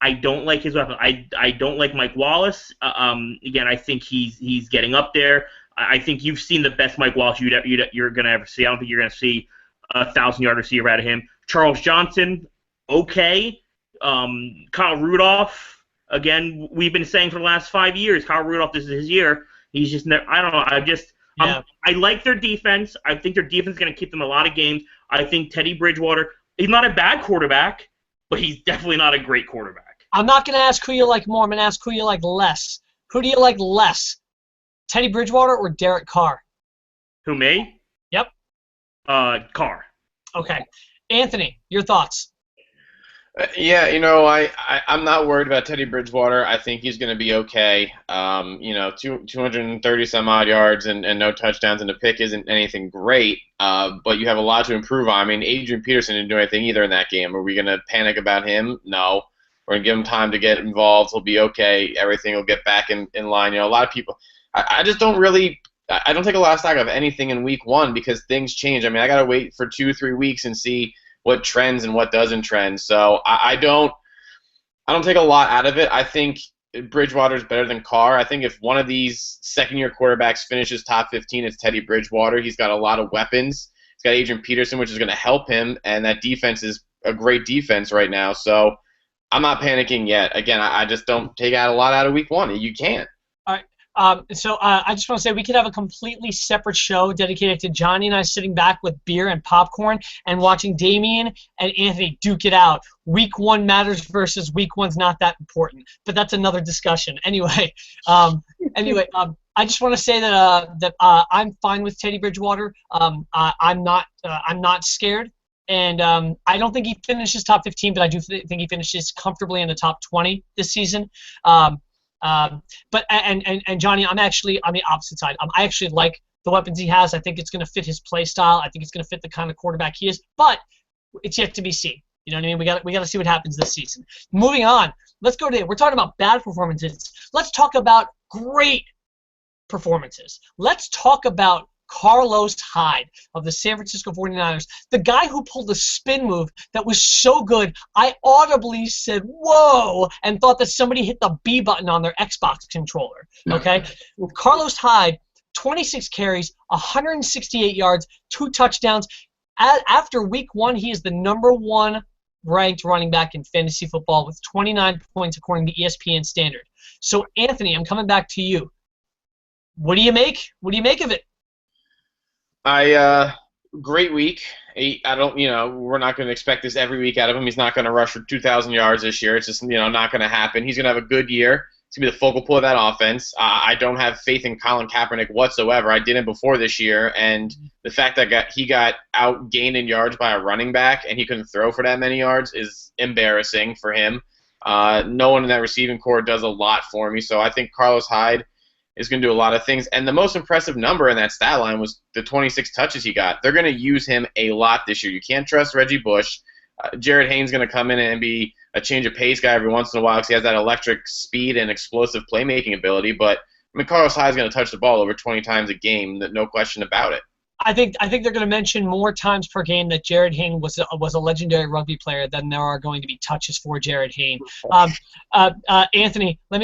I don't like his weapon. I don't like Mike Wallace. Again, I think he's getting up there. I think you've seen the best Mike Wallace you're going to ever see. I don't think you're going to see a 1,000-yard receiver out of him. Charles Johnson, okay. Kyle Rudolph, again, we've been saying for the last 5 years, Kyle Rudolph, this is his year. He's just never, I don't know. I like their defense. I think their defense is going to keep them a lot of games. I think Teddy Bridgewater, he's not a bad quarterback, but he's definitely not a great quarterback. I'm not going to ask who you like more. I'm going to ask who you like less. Who do you like less? Teddy Bridgewater or Derek Carr? Who, me? Yep. Carr. Okay. Anthony, your thoughts? Yeah, I'm not worried about Teddy Bridgewater. I think he's going to be okay. 230 some odd yards and no touchdowns and a pick isn't anything great, but you have a lot to improve on. I mean, Adrian Peterson didn't do anything either in that game. Are we going to panic about him? No. We're going to give him time to get involved. He'll be okay. Everything will get back in line. A lot of people – I just don't really – I don't take a lot of stock of anything in week 1 because things change. I mean, I got to wait for 2-3 weeks and see what trends and what doesn't trend. So I don't take a lot out of it. I think Bridgewater's better than Carr. I think if one of these second-year quarterbacks finishes top 15, it's Teddy Bridgewater. He's got a lot of weapons. He's got Adrian Peterson, which is going to help him, and that defense is a great defense right now. So I'm not panicking yet. Again, I just don't take out a lot out of week 1. You can't. All right. So I just want to say we could have a completely separate show dedicated to Johnny and I sitting back with beer and popcorn and watching Damian and Anthony duke it out. Week 1 matters versus week 1's not that important, but that's another discussion. Anyway, I just want to say that I'm fine with Teddy Bridgewater. I'm not scared. And I don't think he finishes top 15, but I do think he finishes comfortably in the top 20 this season. But Johnny, I'm actually on the opposite side. I actually like the weapons he has. I think it's going to fit his play style. I think it's going to fit the kind of quarterback he is. But it's yet to be seen. You know what I mean? We got to see what happens this season. Moving on. Let's go to. We're talking about bad performances. Let's talk about great performances. Let's talk about Carlos Hyde of the San Francisco 49ers, the guy who pulled a spin move that was so good, I audibly said, whoa, and thought that somebody hit the B button on their Xbox controller, okay? Carlos Hyde, 26 carries, 168 yards, 2 touchdowns. After week 1, he is the #1 ranked running back in fantasy football with 29 points according to ESPN Standard. So, Anthony, I'm coming back to you. What do you make? What do you make of it? Great week. We're not going to expect this every week out of him. He's not going to rush for 2,000 yards this year. It's just, not going to happen. He's going to have a good year. He's going to be the focal point of that offense. I don't have faith in Colin Kaepernick whatsoever. I didn't before this year, and the fact that he got outgained in yards by a running back and he couldn't throw for that many yards is embarrassing for him. No one in that receiving core does a lot for me, so I think Carlos Hyde is going to do a lot of things. And the most impressive number in that stat line was the 26 touches he got. They're going to use him a lot this year. You can't trust Reggie Bush. Jared Haynes going to come in and be a change of pace guy every once in a while because he has that electric speed and explosive playmaking ability. But I mean, Carlos Hyde is going to touch the ball over 20 times a game, no question about it. I think they're going to mention more times per game that Jared Hayne was a legendary rugby player than there are going to be touches for Jared Hayne. Anthony, by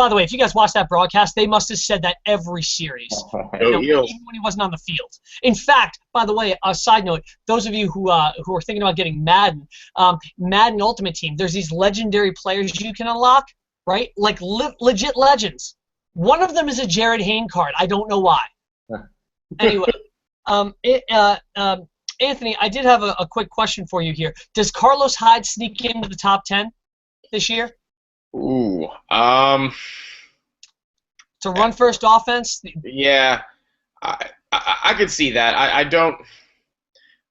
the way, if you guys watched that broadcast, they must have said that every series, even when he wasn't on the field. In fact, by the way, a side note: those of you who are thinking about getting Madden, Madden Ultimate Team, there's these legendary players you can unlock, right? Like legit legends. One of them is a Jared Hayne card. I don't know why. Anyway. Anthony, I did have a quick question for you here. Does Carlos Hyde sneak into the top 10 this year? Ooh. It's a run-first offense? Yeah. I could see that.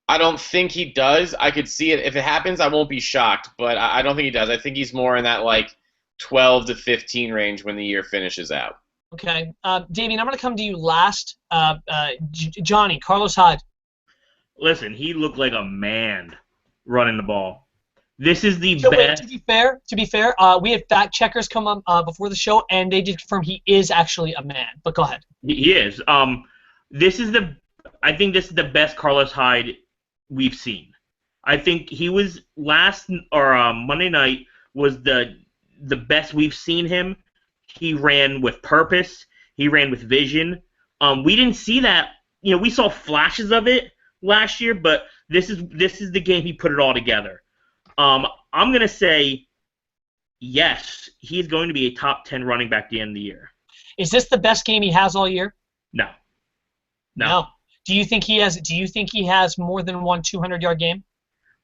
I don't think he does. I could see it. If it happens, I won't be shocked, but I don't think he does. I think he's more in that, like, 12 to 15 range when the year finishes out. Okay. Damien, I'm going to come to you last. Johnny, Carlos Hyde. Listen, he looked like a man running the ball. This is the best. Wait, to be fair, we had fact checkers come on before the show, and they did confirm he is actually a man. But go ahead. He is. I think this is the best Carlos Hyde we've seen. I think he was Monday night was the best we've seen him. He ran with purpose. He ran with vision. We didn't see that. You know, we saw flashes of it last year, but this is the game he put it all together. I'm gonna say yes. He's going to be a top 10 running back at the end of the year. Is this the best game he has all year? No. Do you think he has more than one 200-yard game?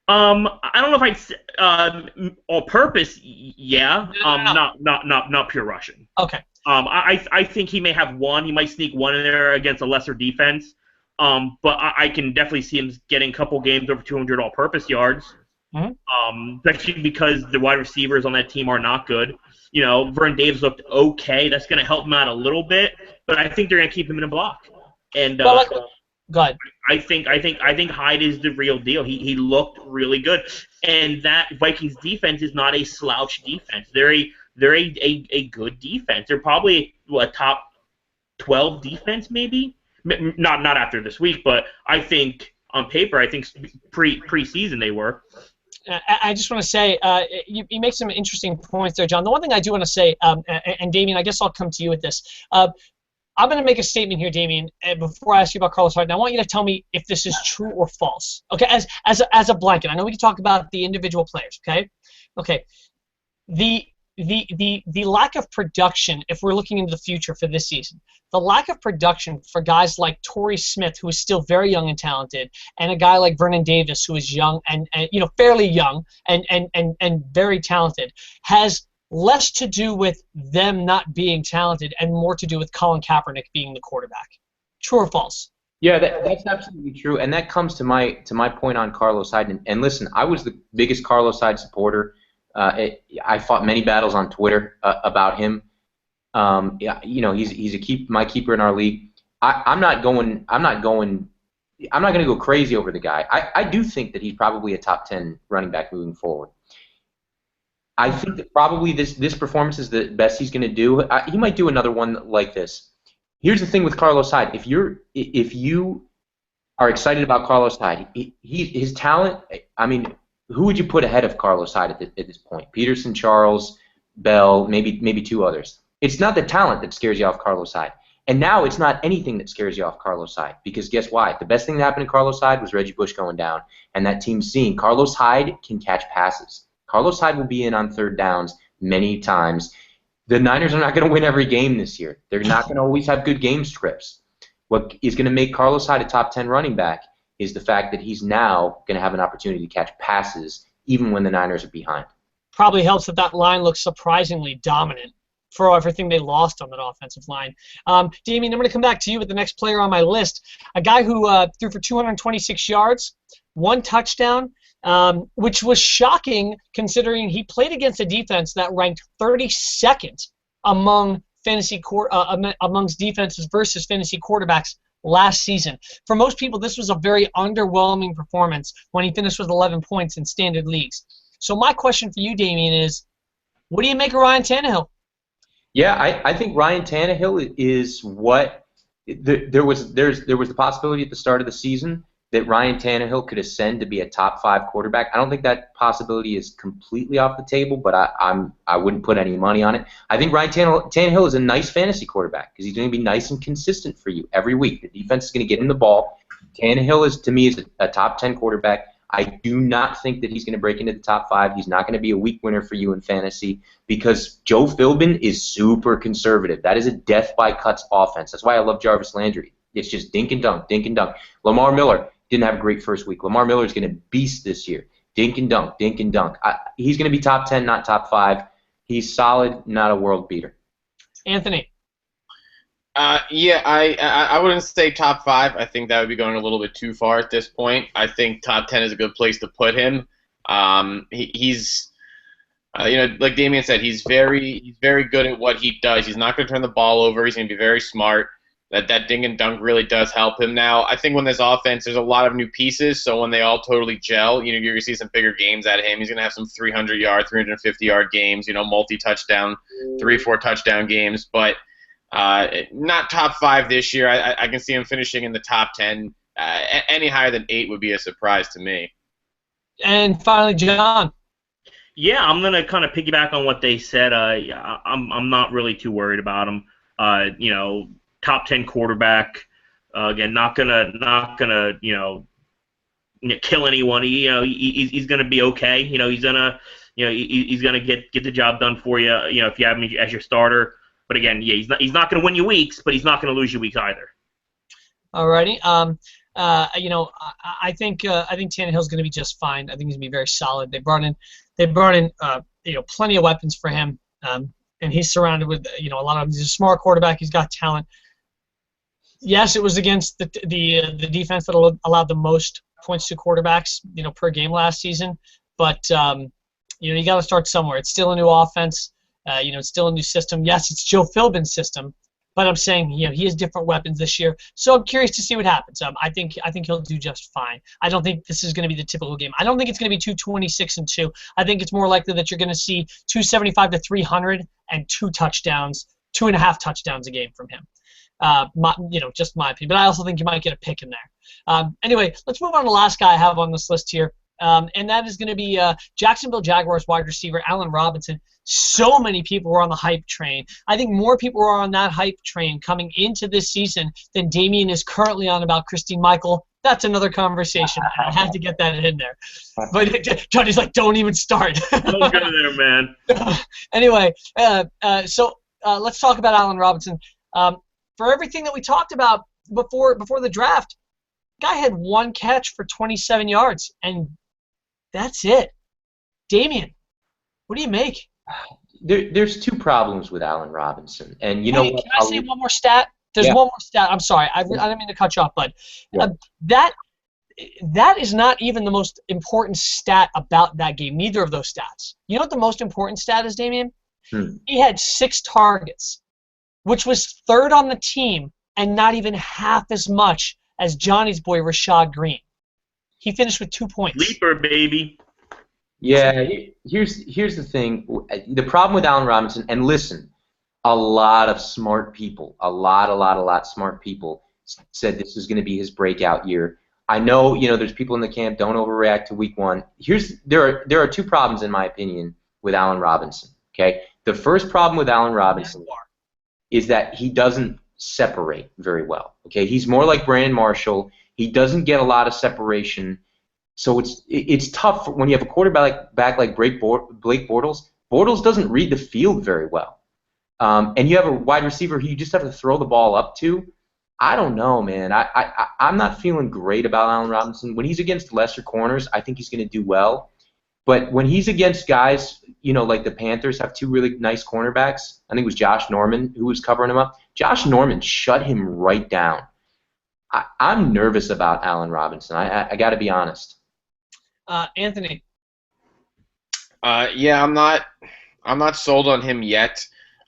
I don't know if I'd all purpose. Yeah. No. Not pure rushing. Okay. I think he may have one. He might sneak one in there against a lesser defense. But I can definitely see him getting a couple games over 200 all-purpose yards. Mm-hmm. Especially because the wide receivers on that team are not good. You know, Vernon Davis looked okay. That's going to help him out a little bit, but I think they're going to keep him in a block. And go ahead. I think Hyde is the real deal. He looked really good, and that Vikings defense is not a slouch defense. They're a good defense. They're probably a top 12 defense, maybe. Not after this week, but I think on paper, I think preseason they were. I just want to say, you make some interesting points there, John. The one thing I do want to say, and Damien, I guess I'll come to you with this. I'm going to make a statement here, Damien, before I ask you about Carlos Hyde. And I want you to tell me if this is true or false. Okay, as a blanket. I know we can talk about the individual players. Okay. The lack of production, if we're looking into the future for this season, the lack of production for guys like Torrey Smith, who is still very young and talented, and a guy like Vernon Davis, who is young and fairly young and very talented, has less to do with them not being talented and more to do with Colin Kaepernick being the quarterback. True or false? Yeah, that's absolutely true, and that comes to my point on Carlos Hyde. And listen, I was the biggest Carlos Hyde supporter. I fought many battles on Twitter about him. He's my keeper in our league. I'm not going to go crazy over the guy. I do think that he's probably a top 10 running back moving forward. I think that probably this performance is the best he's going to do. He might do another one like this. Here's the thing with Carlos Hyde. If you are excited about Carlos Hyde, his talent. I mean, who would you put ahead of Carlos Hyde at this point? Peterson, Charles, Bell, maybe two others. It's not the talent that scares you off Carlos Hyde. And now it's not anything that scares you off Carlos Hyde, because guess why? The best thing that happened to Carlos Hyde was Reggie Bush going down, and that team seeing Carlos Hyde can catch passes. Carlos Hyde will be in on third downs many times. The Niners are not going to win every game this year. They're not going to always have good game scripts. What is going to make Carlos Hyde a top 10 running back is the fact that he's now going to have an opportunity to catch passes even when the Niners are behind. Probably helps that line looks surprisingly dominant for everything they lost on that offensive line. Damien, I'm going to come back to you with the next player on my list, a guy who threw for 226 yards, 1 touchdown, which was shocking considering he played against a defense that ranked 32nd amongst defenses versus fantasy quarterbacks last season. For most people, this was a very underwhelming performance when he finished with 11 points in standard leagues. So my question for you, Damien, is what do you make of Ryan Tannehill? Yeah, I think Ryan Tannehill is what there was the possibility at the start of the season that Ryan Tannehill could ascend to be a top 5 quarterback. I don't think that possibility is completely off the table, but I wouldn't put any money on it. I think Ryan Tannehill is a nice fantasy quarterback because he's going to be nice and consistent for you every week. The defense is going to get him the ball. Tannehill is, to me, is a top 10 quarterback. I do not think that he's going to break into the top 5. He's not going to be a week winner for you in fantasy because Joe Philbin is super conservative. That is a death by cuts offense. That's why I love Jarvis Landry. It's just dink and dunk, dink and dunk. Lamar Miller didn't have a great first week. Lamar Miller is going to beast this year. Dink and dunk, dink and dunk. He's going to be top 10, not top 5. He's solid, not a world beater. Anthony. Yeah, I wouldn't say top 5. I think that would be going a little bit too far at this point. I think top 10 is a good place to put him. He's like Damien said, he's very good at what he does. He's not going to turn the ball over. He's going to be very smart. That dink and dunk really does help him now. I think when this offense, there's a lot of new pieces, so when they all totally gel, you're going to see some bigger games out of him. He's going to have some 300-yard, 350-yard games, multi-touchdown, 3-4 touchdown games, but not top 5 this year. I can see him finishing in the top 10. Any higher than 8 would be a surprise to me. And finally, John. Yeah, I'm gonna kind of piggyback on what they said. I'm not really too worried about him. Top 10 quarterback. Again, not gonna kill anyone. He's gonna be okay. He's gonna get the job done for you. If you have him as your starter. But again, yeah, he's not gonna win you weeks, but he's not gonna lose you weeks either. Alrighty. I think Tannehill's going to be just fine. I think he's going to be very solid. They brought in plenty of weapons for him, and he's surrounded with a lot of. He's a smart quarterback. He's got talent. Yes, it was against the defense that allowed the most points to quarterbacks per game last season. But you got to start somewhere. It's still a new offense. It's still a new system. Yes, it's Joe Philbin's system. But I'm saying, he has different weapons this year, so I'm curious to see what happens. I think he'll do just fine. I don't think this is going to be the typical game. I don't think it's going to be 226-2. I think it's more likely that you're going to see 275 to 300 and 2 touchdowns, 2.5 touchdowns a game from him. Just my opinion. But I also think you might get a pick in there. Anyway, let's move on to the last guy I have on this list here, and that is going to be Jacksonville Jaguars wide receiver Allen Robinson. So many people were on the hype train. I think more people were on that hype train coming into this season than Damien is currently on about Christine Michael. That's another conversation. I had to get that in there. But Johnny's like, don't even start. Don't go there, man. Anyway, so let's talk about Allen Robinson. For everything that we talked about before the draft, guy had 1 catch for 27 yards, and that's it. Damien, what do you make? There's 2 problems with Allen Robinson, and Can I say one more stat? There's one more stat. I'm sorry, I didn't mean to cut you off, but that is not even the most important stat about that game. Neither of those stats. You know what the most important stat is, Damien? He had 6 targets, which was 3rd on the team, and not even half as much as Johnny's boy Rashad Green. He finished with 2 points. Leaper, baby. Yeah, here's the thing. The problem with Allen Robinson, and listen, a lot of smart people, a lot smart people said this was going to be his breakout year. I know, there's people in the camp, don't overreact to week 1. There are 2 problems, in my opinion, with Allen Robinson. Okay, the first problem with Allen Robinson is that he doesn't separate very well. Okay, he's more like Brandon Marshall. He doesn't get a lot of separation. So it's tough when you have a quarterback like Blake Bortles. Bortles doesn't read the field very well. And you have a wide receiver who you just have to throw the ball up to. I don't know, man. I'm not feeling great about Allen Robinson. When he's against lesser corners, I think he's going to do well. But when he's against guys, like the Panthers have two really nice cornerbacks. I think it was Josh Norman who was covering him up. Josh Norman shut him right down. I'm nervous about Allen Robinson. I got to be honest. Anthony. Yeah, I'm not sold on him yet.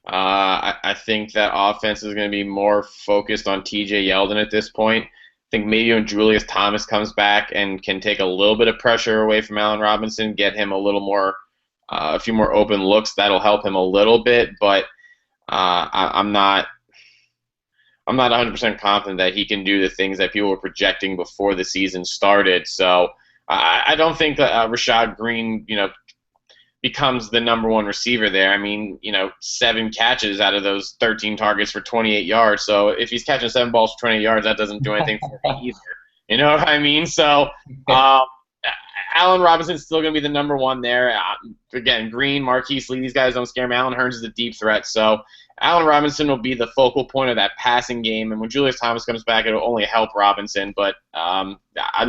I think that offense is going to be more focused on T.J. Yeldon at this point. I think maybe when Julius Thomas comes back and can take a little bit of pressure away from Allen Robinson, get him a few more open looks, that'll help him a little bit. But I'm not 100% confident that he can do the things that people were projecting before the season started. So I don't think that Rashad Green, becomes the number one receiver there. I mean, 7 catches out of those 13 targets for 28 yards. So if he's catching 7 balls for 28 yards, that doesn't do anything for me either. You know what I mean? So Allen Robinson's still going to be the number one there. Again, Green, Marquise Lee, these guys don't scare me. Allen Hurns is a deep threat. So Allen Robinson will be the focal point of that passing game. And when Julius Thomas comes back, it'll only help Robinson. But I'm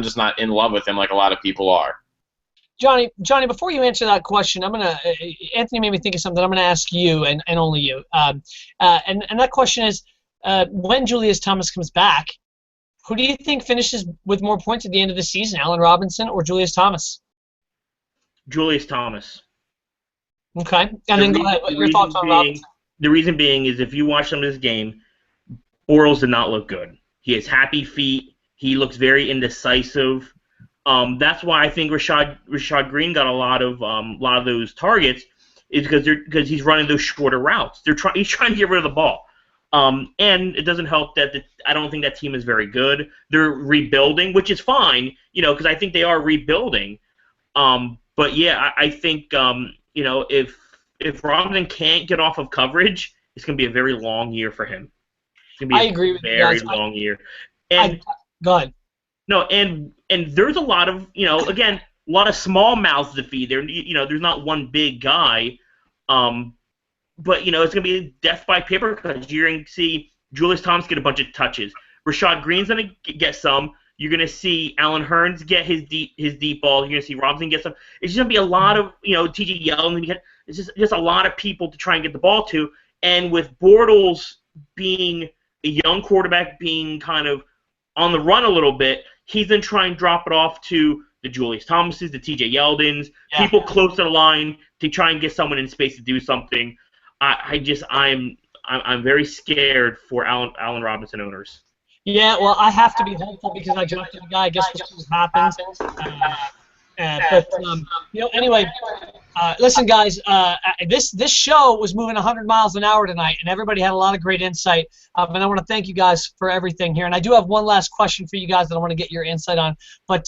just not in love with him like a lot of people are. Johnny, before you answer that question, Anthony made me think of something. I'm gonna ask you and only you. And that question is, when Julius Thomas comes back, who do you think finishes with more points at the end of the season, Allen Robinson or Julius Thomas? Julius Thomas. Okay, and then go ahead. What are your thoughts on Robinson? The reason being is if you watch some of this game, Bortles did not look good. He has happy feet. He looks very indecisive. That's why I think Rashad Green got a lot of those targets, is because he's running those shorter routes. He's trying to get rid of the ball, and it doesn't help that I don't think that team is very good. They're rebuilding, which is fine, because I think they are rebuilding. But yeah, I think if Robinson can't get off of coverage, it's going to be a very long year for him. It's going to be I agree with you very guys. long year. And go ahead. No, and there's a lot of, again, a lot of small mouths to feed. There's not one big guy, but it's going to be death by paper cuts. You're going to see Julius Thomas get a bunch of touches. Rashad Green's going to get some. You're going to see Allen Hurns get his deep ball. You're going to see Robinson get some. It's just going to be a lot of, T.J. Yeldon. It's just a lot of people to try and get the ball to. And with Bortles being a young quarterback, being kind of on the run a little bit, he's then trying to drop it off to the Julius Thomases, the T.J. Yeldons, people close to the line to try and get someone in space to do something. I'm very scared for Allen Robinson owners. Yeah, well, I have to be hopeful because I drafted a guy. I guess what happens. Anyway, listen, guys. This show was moving 100 miles an hour tonight, and everybody had a lot of great insight. And I want to thank you guys for everything here. And I do have one last question for you guys that I want to get your insight on. But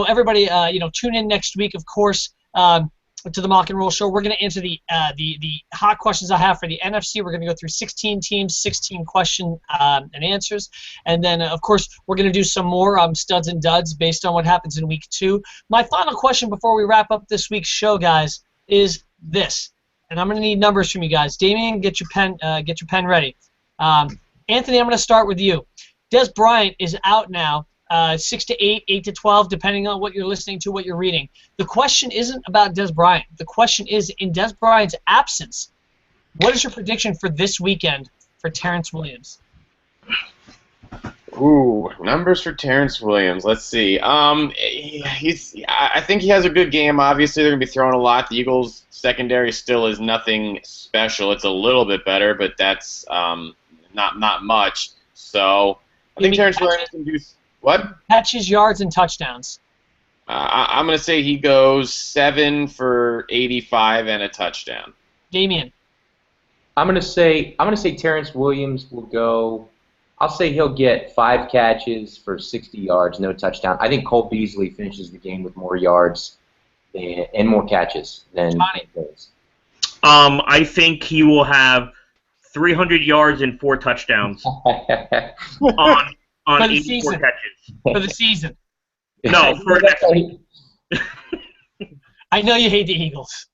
everybody, tune in next week, of course, to the Mock and Roll Show. We're going to answer the hot questions I have for the NFC. We're going to go through 16 teams, 16 question and answers. And then, of course, we're going to do some more studs and duds based on what happens in Week 2. My final question before we wrap up this week's show, guys, is this. And I'm going to need numbers from you guys. Damien, get your pen ready. Anthony, I'm going to start with you. Des Bryant is out now. 6 to 8, 8 to 12, depending on what you're listening to, what you're reading. The question isn't about Des Bryant. The question is, in Des Bryant's absence, what is your prediction for this weekend for Terrence Williams? Ooh, numbers for Terrence Williams. Let's see. I think he has a good game. Obviously, they're going to be throwing a lot. The Eagles' secondary still is nothing special. It's a little bit better, but that's not much. So I think Terrence Williams can do. What? Catches, yards, and touchdowns. I'm going to say he goes 7 for 85 and a touchdown. Damien. I'm going to say Terrence Williams will go. I'll say he'll get 5 catches for 60 yards, no touchdown. I think Cole Beasley finishes the game with more yards and more catches than Johnny. I think he will have 300 yards and 4 touchdowns on 84 catches. For the season. No, for next week. I know you hate the Eagles.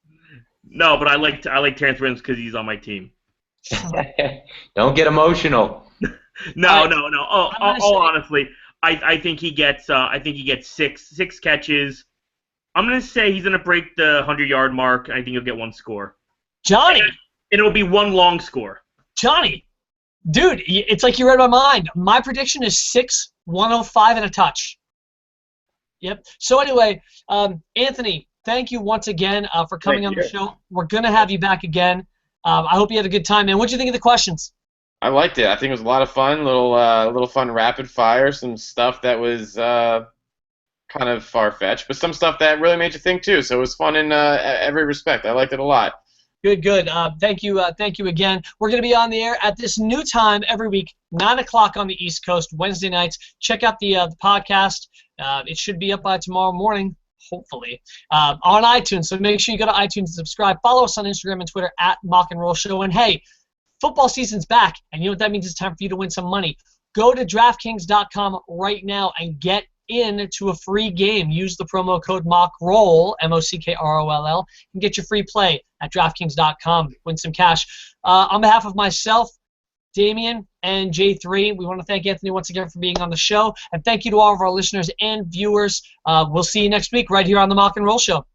No, but I like Terrence Williams because he's on my team. Don't get emotional. No. Honestly, I think he gets 6 catches, I'm going to say he's going to break the 100-yard mark. I think he'll get one score. Johnny. And it'll be one long score. Johnny. Dude, it's like you read my mind. My prediction is 6-105 and a touch. Yep. So anyway, Anthony, thank you once again for coming on the show. We're going to have you back again. I hope you had a good time, man. What did you think of the questions? I liked it. I think it was a lot of fun. Little fun rapid fire. Some stuff that was kind of far-fetched, but some stuff that really made you think too. So it was fun in every respect. I liked it a lot. Good. Thank you again. We're going to be on the air at this new time every week, 9 o'clock on the East Coast, Wednesday nights. Check out the podcast. It should be up by tomorrow morning, hopefully, on iTunes. So make sure you go to iTunes and subscribe. Follow us on Instagram and Twitter at Mock and Roll Show. And hey, football season's back, and you know what that means? It's time for you to win some money. Go to DraftKings.com right now and get into a free game. Use the promo code MOCKROLL, MOCKROLL, and get your free play at DraftKings.com. Win some cash. On behalf of myself, Damian, and J3, we want to thank Anthony once again for being on the show, and thank you to all of our listeners and viewers. We'll see you next week right here on the Mock and Roll Show.